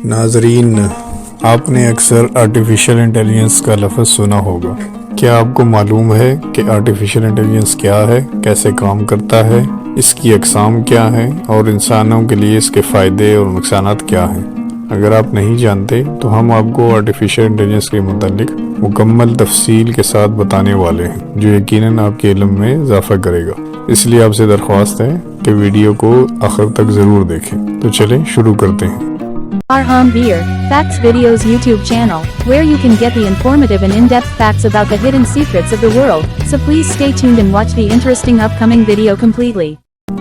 ناظرین، آپ نے اکثر آرٹیفیشل انٹیلیجنس کا لفظ سنا ہوگا۔ کیا آپ کو معلوم ہے کہ آرٹیفیشل انٹیلیجنس کیا ہے، کیسے کام کرتا ہے، اس کی اقسام کیا ہیں اور انسانوں کے لیے اس کے فائدے اور نقصانات کیا ہیں؟ اگر آپ نہیں جانتے تو ہم آپ کو آرٹیفیشل انٹیلیجنس کے متعلق مکمل تفصیل کے ساتھ بتانے والے ہیں، جو یقیناً آپ کے علم میں اضافہ کرے گا۔ اس لیے آپ سے درخواست ہے کہ ویڈیو کو آخر تک ضرور دیکھیں۔ تو چلیں شروع کرتے ہیں۔ Arham Beer, Facts Videos YouTube channel, where you can get the informative and in-depth facts about the hidden secrets of the world, so please stay tuned and watch the interesting upcoming video completely.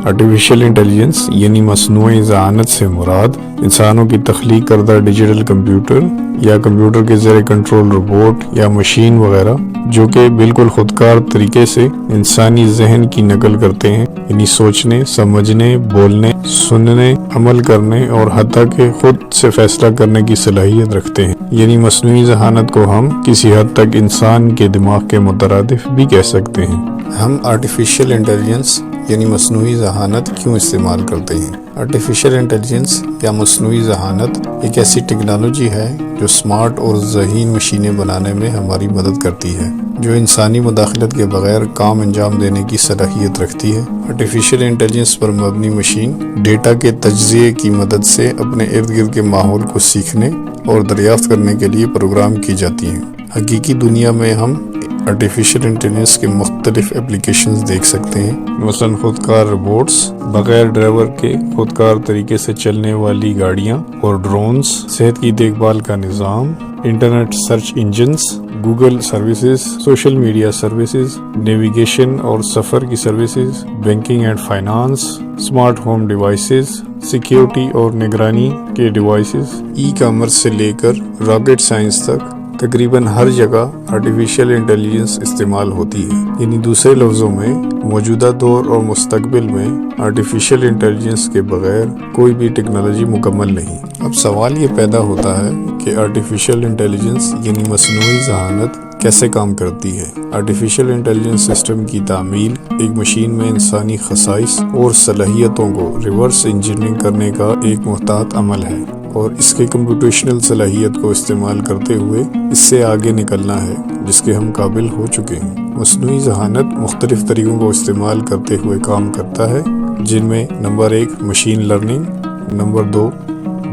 Artificial intelligence یعنی مصنوعی ذہانت سے مراد انسانوں کی تخلیق کردہ digital computer یا computer کے زیر کنٹرول روبوٹ یا مشین وغیرہ، جو کہ بالکل خودکار طریقے سے انسانی ذہن کی نقل کرتے ہیں، یعنی سوچنے، سمجھنے، بولنے، سننے، عمل کرنے اور حتیٰ کہ خود سے فیصلہ کرنے کی صلاحیت رکھتے ہیں۔ یعنی مصنوعی ذہانت کو ہم کسی حد تک انسان کے دماغ کے مترادف بھی کہہ سکتے ہیں۔ ہم آرٹیفیشل انٹیلیجنس یعنی مصنوعی ذہانت کیوں استعمال کرتے ہیں؟ آرٹیفیشل انٹیلیجنس یا مصنوعی ذہانت ایک ایسی ٹیکنالوجی ہے جو سمارٹ اور ذہین مشینیں بنانے میں ہماری مدد کرتی ہے، جو انسانی مداخلت کے بغیر کام انجام دینے کی صلاحیت رکھتی ہے۔ آرٹیفیشل انٹیلیجنس پر مبنی مشین ڈیٹا کے تجزیے کی مدد سے اپنے ارد گرد کے ماحول کو سیکھنے اور دریافت کرنے کے لیے پروگرام کی جاتی ہیں۔ حقیقی دنیا میں ہم آرٹیفیشل انٹیلیجنس کے مختلف اپلیکیشنز دیکھ سکتے ہیں، مثلا خودکار روبوٹس، بغیر ڈرائیور کے خودکار طریقے سے چلنے والی گاڑیاں اور ڈرونز، صحت کی دیکھ بھال کا نظام، internet search engines, Google services, social media services, navigation اور سفر کی services, banking and finance, smart home devices, security اور نگرانی کے ڈیوائسز، ای کامرس سے لے کر راکٹ سائنس تک تقریباً ہر جگہ آرٹیفیشل انٹیلیجنس استعمال ہوتی ہے۔ یعنی دوسرے لفظوں میں موجودہ دور اور مستقبل میں آرٹیفیشل انٹیلیجنس کے بغیر کوئی بھی ٹیکنالوجی مکمل نہیں۔ اب سوال یہ پیدا ہوتا ہے کہ آرٹیفیشل انٹیلیجنس یعنی مصنوعی ذہانت کیسے کام کرتی ہے؟ آرٹیفیشل انٹیلیجنس سسٹم کی تعمیل ایک مشین میں انسانی خصائص اور صلاحیتوں کو ریورس انجینئرنگ کرنے کا ایک محتاط عمل ہے، اور اس کے کمپیوٹیشنل صلاحیت کو استعمال کرتے ہوئے اس سے آگے نکلنا ہے جس کے ہم قابل ہو چکے ہیں۔ مصنوعی ذہانت مختلف طریقوں کو استعمال کرتے ہوئے کام کرتا ہے، جن میں number 1 machine learning, number 2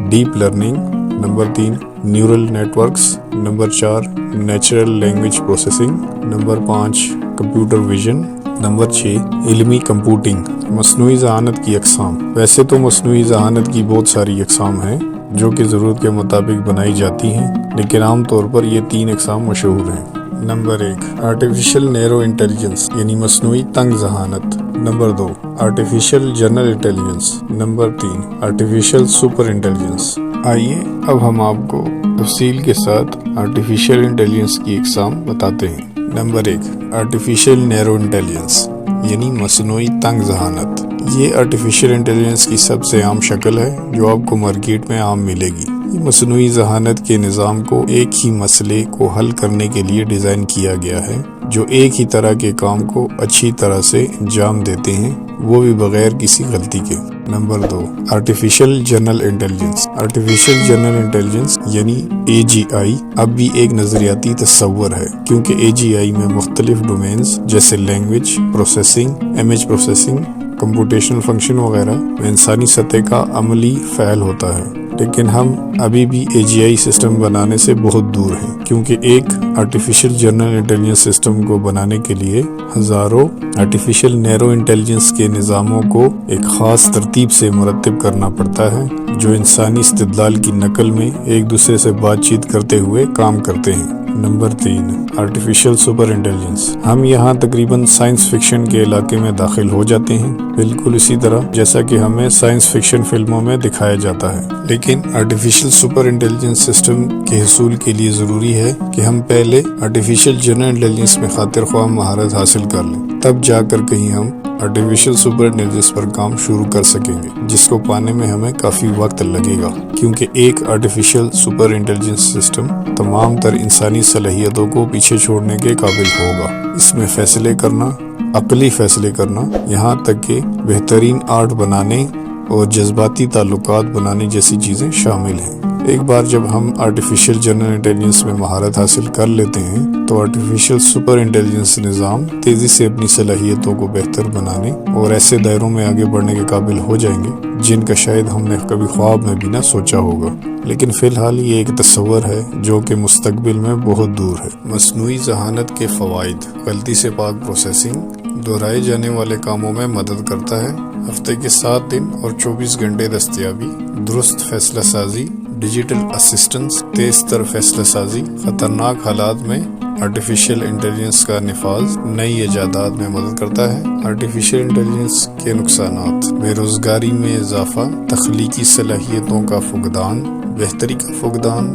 deep learning, number 3 neural networks, number 4 natural language processing, number 5 computer vision, number 6 علمی کمپیوٹنگ۔ مصنوعی ذہانت کی اقسام۔ ویسے تو مصنوعی ذہانت کی بہت ساری اقسام ہیں جو کہ ضرورت کے مطابق بنائی جاتی ہیں، لیکن عام طور پر یہ 3 اقسام مشہور ہیں۔ نمبر 1 آرٹیفیشل نیرو انٹیلیجنس یعنی مصنوعی تنگ ذہانت، number 2 artificial general intelligence, number 3 artificial super intelligence. آئیے اب ہم آپ کو تفصیل کے ساتھ آرٹیفیشل انٹیلیجنس کی اقسام بتاتے ہیں۔ نمبر 1 آرٹیفیشل نیرو انٹیلیجنس یعنی مصنوعی تنگ ذہانت۔ یہ آرٹیفیشل انٹیلیجنس کی سب سے عام شکل ہے جو آپ کو مارکیٹ میں عام ملے گی۔ یہ مصنوعی ذہانت کے نظام کو ایک ہی مسئلے کو حل کرنے کے لیے ڈیزائن کیا گیا ہے، جو ایک ہی طرح کے کام کو اچھی طرح سے انجام دیتے ہیں، وہ بھی بغیر کسی غلطی کے۔ Number 2 artificial general intelligence. Artificial general intelligence یعنی AGI اب بھی ایک نظریاتی تصور ہے، کیونکہ AGI میں مختلف ڈومینز جیسے language processing, image processing, computational function وغیرہ میں انسانی سطح کا عملی فعل ہوتا ہے، لیکن ہم ابھی بھی AGI سسٹم بنانے سے بہت دور ہیں، کیونکہ ایک آرٹیفیشل جنرل انٹیلیجنس سسٹم کو بنانے کے لیے ہزاروں آرٹیفیشل نیرو انٹیلیجنس کے نظاموں کو ایک خاص ترتیب سے مرتب کرنا پڑتا ہے، جو انسانی استدلال کی نقل میں ایک دوسرے سے بات چیت کرتے ہوئے کام کرتے ہیں۔ Number 3 artificial super intelligence. ہم یہاں تقریباً سائنس فکشن کے علاقے میں داخل ہو جاتے ہیں، بالکل اسی طرح جیسا کہ ہمیں سائنس فکشن فلموں میں دکھایا جاتا ہے، لیکن آرٹیفیشل سپر انٹیلیجنس سسٹم کے حصول کے لیے ضروری ہے کہ ہم پہلے آرٹیفیشل جنرل انٹیلیجنس میں خاطر خواہ مہارت حاصل کر لیں، تب جا کر کہیں ہم آرٹیفیشل سپر انٹیلیجنس پر کام شروع کر سکیں گے، جس کو پانے میں ہمیں کافی وقت لگے گا، کیونکہ ایک آرٹیفیشل سپر انٹیلیجنس سسٹم تمام تر انسانی صلاحیتوں کو پیچھے چھوڑنے کے قابل ہوگا۔ اس میں فیصلے کرنا، عقلی فیصلے کرنا، یہاں تک کہ بہترین آرٹ بنانے اور جذباتی تعلقات بنانے جیسی چیزیں شامل ہیں۔ ایک بار جب ہم آرٹیفیشل جنرل انٹیلیجنس میں مہارت حاصل کر لیتے ہیں تو آرٹیفیشل سپر انٹیلیجنس نظام تیزی سے اپنی صلاحیتوں کو بہتر بنانے اور ایسے دائروں میں آگے بڑھنے کے قابل ہو جائیں گے جن کا شاید ہم نے کبھی خواب میں بھی نہ سوچا ہوگا، لیکن فی الحال یہ ایک تصور ہے جو کہ مستقبل میں بہت دور ہے۔ مصنوعی ذہانت کے فوائد: غلطی سے پاک پروسیسنگ، دہرائے جانے والے کاموں میں مدد کرتا ہے، ہفتے کے 7 دن اور 24 گھنٹے دستیابی، درست فیصلہ سازی، ڈیجیٹل اسسٹنس، تیز تر فیصلہ سازی، خطرناک حالات میں آرٹیفیشل انٹیلیجنس کا نفاذ، نئی ایجادات میں مدد کرتا ہے۔ آرٹیفیشل انٹیلیجنس کے نقصانات: بے روزگاری میں اضافہ، تخلیقی صلاحیتوں کا فقدان، بہتری کا فقدان۔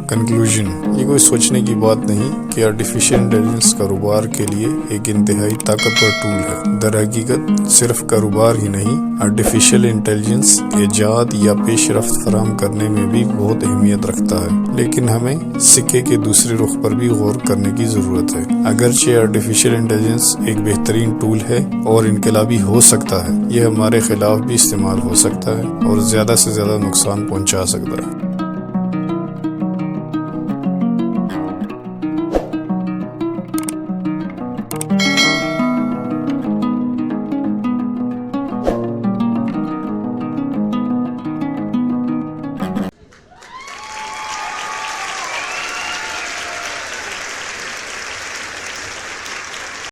کنکلوژن: یہ کوئی سوچنے کی بات نہیں کہ آرٹیفیشل انٹیلیجنس کاروبار کے لیے ایک انتہائی طاقتور ٹول ہے۔ در حقیقت صرف کاروبار ہی نہیں، آرٹیفیشل انٹیلیجنس ایجاد یا پیش رفت فراہم کرنے میں بھی بہت اہمیت رکھتا ہے، لیکن ہمیں سکے کے دوسرے رخ پر بھی غور کرنے کی ضرورت ہے۔ اگرچہ آرٹیفیشل انٹیلیجنس ایک بہترین ٹول ہے اور انقلابی ہو سکتا ہے، یہ ہمارے خلاف بھی استعمال ہو سکتا ہے اور زیادہ سے زیادہ نقصان پہنچا سکتا ہے۔